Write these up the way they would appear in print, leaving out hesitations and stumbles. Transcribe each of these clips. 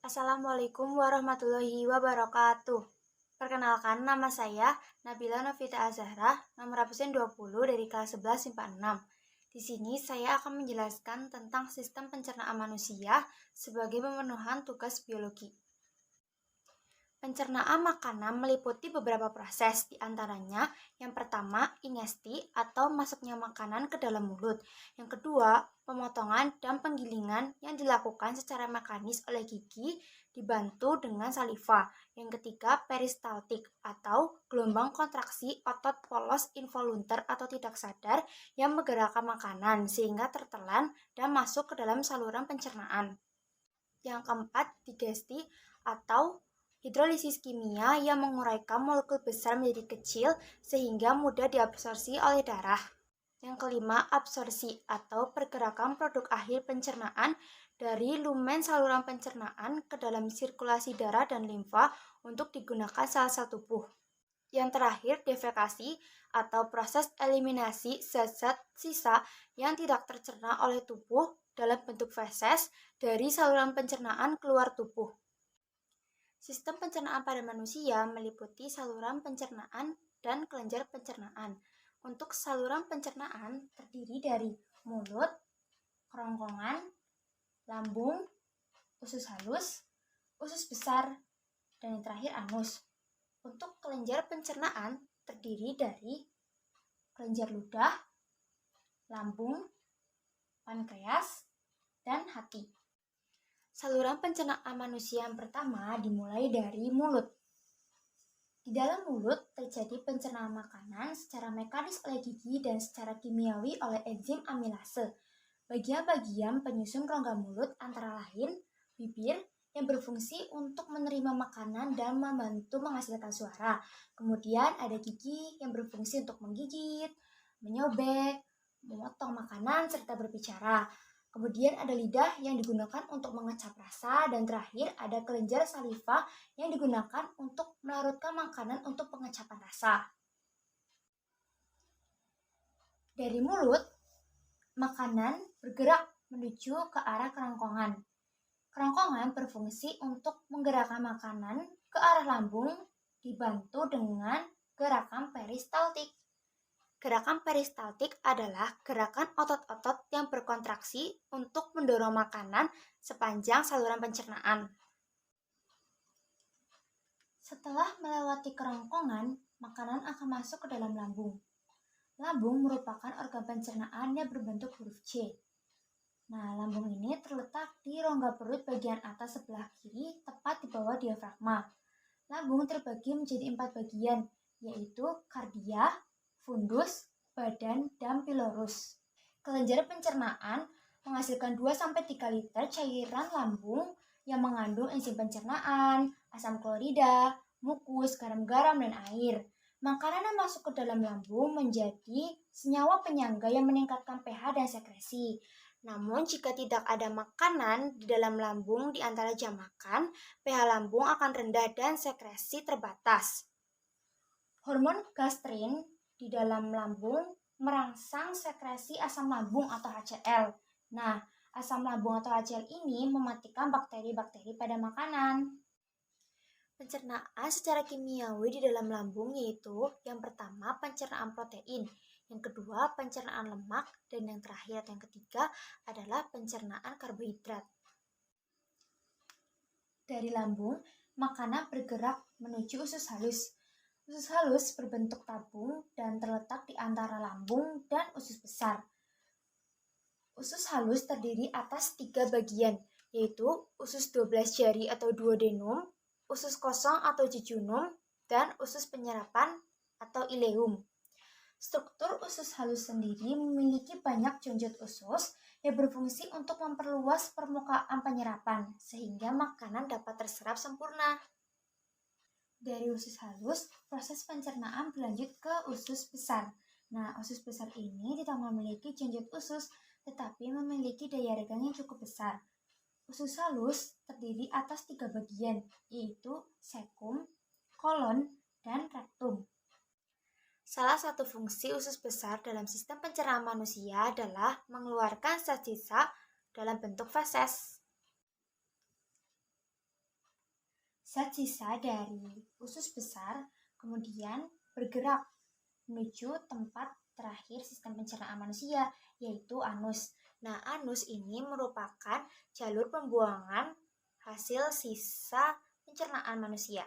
Assalamualaikum warahmatullahi wabarakatuh. Perkenalkan, nama saya Nabila Novita Azahra, nomor absen 20 dari kelas 11 MIPA 6. Di sini saya akan menjelaskan tentang sistem pencernaan manusia sebagai pemenuhan tugas biologi. Pencernaan makanan meliputi beberapa proses, di antaranya yang pertama, ingesti atau masuknya makanan ke dalam mulut. Yang kedua, pemotongan dan penggilingan yang dilakukan secara mekanis oleh gigi dibantu dengan saliva. Yang ketiga, peristaltik atau gelombang kontraksi otot polos involunter atau tidak sadar yang menggerakkan makanan sehingga tertelan dan masuk ke dalam saluran pencernaan. Yang keempat, digesti atau hidrolisis kimia yang menguraikan molekul besar menjadi kecil sehingga mudah diabsorpsi oleh darah. Yang kelima, absorpsi atau pergerakan produk akhir pencernaan dari lumen saluran pencernaan ke dalam sirkulasi darah dan limfa untuk digunakan sel-sel tubuh. Yang terakhir, defekasi atau proses eliminasi zat-zat sisa yang tidak tercerna oleh tubuh dalam bentuk feses dari saluran pencernaan keluar tubuh. Sistem pencernaan pada manusia meliputi saluran pencernaan dan kelenjar pencernaan. Untuk saluran pencernaan terdiri dari mulut, kerongkongan, lambung, usus halus, usus besar, dan yang terakhir anus. Untuk kelenjar pencernaan terdiri dari kelenjar ludah, lambung, pankreas, dan hati. Saluran pencernaan manusia yang pertama dimulai dari mulut. Di dalam mulut terjadi pencernaan makanan secara mekanis oleh gigi dan secara kimiawi oleh enzim amilase. Bagian-bagian penyusun rongga mulut antara lain bibir yang berfungsi untuk menerima makanan dan membantu menghasilkan suara. Kemudian ada gigi yang berfungsi untuk menggigit, menyobek, memotong makanan, serta berbicara. Kemudian ada lidah yang digunakan untuk mengecap rasa, dan terakhir ada kelenjar saliva yang digunakan untuk melarutkan makanan untuk pengecapan rasa. Dari mulut, makanan bergerak menuju ke arah kerongkongan. Kerongkongan berfungsi untuk menggerakkan makanan ke arah lambung dibantu dengan gerakan peristaltik. Gerakan peristaltik adalah gerakan otot-otot yang berkontraksi untuk mendorong makanan sepanjang saluran pencernaan. Setelah melewati kerongkongan, makanan akan masuk ke dalam lambung. Lambung merupakan organ pencernaan yang berbentuk huruf C. Nah, lambung ini terletak di rongga perut bagian atas sebelah kiri, tepat di bawah diafragma. Lambung terbagi menjadi 4 bagian, yaitu kardia, fundus, badan, dan pilorus. Kelenjar pencernaan menghasilkan 2-3 liter cairan lambung yang mengandung enzim pencernaan, asam klorida, mukus, garam-garam, dan air. Makanan yang masuk ke dalam lambung menjadi senyawa penyangga yang meningkatkan pH dan sekresi. Namun, jika tidak ada makanan di dalam lambung di antara jam makan, pH lambung akan rendah dan sekresi terbatas. Hormon gastrin di dalam lambung merangsang sekresi asam lambung atau HCl. Nah, asam lambung atau HCl ini mematikan bakteri-bakteri pada makanan. Pencernaan secara kimiawi di dalam lambung yaitu yang pertama pencernaan protein, yang kedua pencernaan lemak, dan yang terakhir atau yang ketiga adalah pencernaan karbohidrat. Dari lambung, makanan bergerak menuju usus halus. Usus halus berbentuk tabung dan terletak di antara lambung dan usus besar. Usus halus terdiri atas 3 bagian, yaitu usus 12 jari atau duodenum, usus kosong atau jejunum, dan usus penyerapan atau ileum. Struktur usus halus sendiri memiliki banyak jonjot usus yang berfungsi untuk memperluas permukaan penyerapan, sehingga makanan dapat terserap sempurna. Dari usus halus, proses pencernaan berlanjut ke usus besar. Nah, usus besar ini tidak memiliki jonjot usus, tetapi memiliki daya regang yang cukup besar. Usus halus terdiri atas 3 bagian, yaitu sekum, kolon, dan rektum. Salah satu fungsi usus besar dalam sistem pencernaan manusia adalah mengeluarkan zat sisa dalam bentuk feses. Zat sisa dari usus besar kemudian bergerak menuju tempat terakhir sistem pencernaan manusia, yaitu anus. Nah, anus ini merupakan jalur pembuangan hasil sisa pencernaan manusia.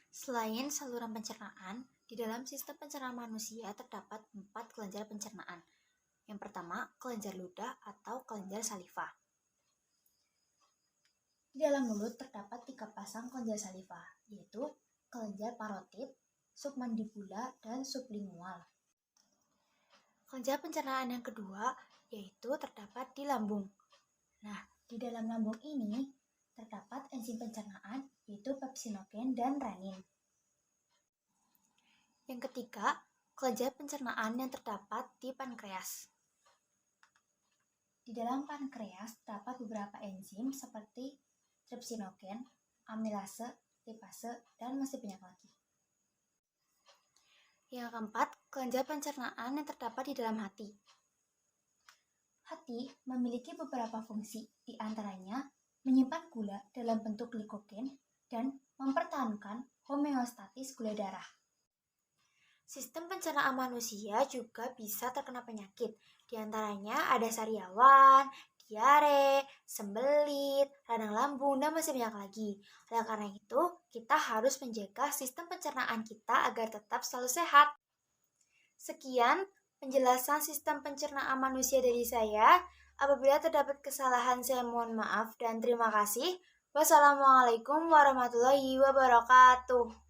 Selain saluran pencernaan, di dalam sistem pencernaan manusia terdapat 4 kelenjar pencernaan. Yang pertama, kelenjar ludah atau kelenjar saliva. Di dalam mulut terdapat 3 pasang kelenjar saliva, yaitu kelenjar parotid, submandibula, dan sublingual. Kelenjar pencernaan yang kedua yaitu terdapat di lambung. Nah, di dalam lambung ini terdapat enzim pencernaan yaitu pepsinogen dan renin. Yang ketiga, kelenjar pencernaan yang terdapat di pankreas. Di dalam pankreas terdapat beberapa enzim seperti trypsinogen, amilase, lipase, dan masih banyak lagi. Yang keempat, kelenjar pencernaan yang terdapat di dalam hati. Hati memiliki beberapa fungsi, di antaranya menyimpan gula dalam bentuk glikogen dan mempertahankan homeostatis gula darah. Sistem pencernaan manusia juga bisa terkena penyakit, di antaranya ada sariawan, diare, sembelit, radang lambung, dan masih banyak lagi. Oleh karena itu, kita harus menjaga sistem pencernaan kita agar tetap selalu sehat. Sekian penjelasan sistem pencernaan manusia dari saya. Apabila terdapat kesalahan, saya mohon maaf dan terima kasih. Wassalamualaikum warahmatullahi wabarakatuh.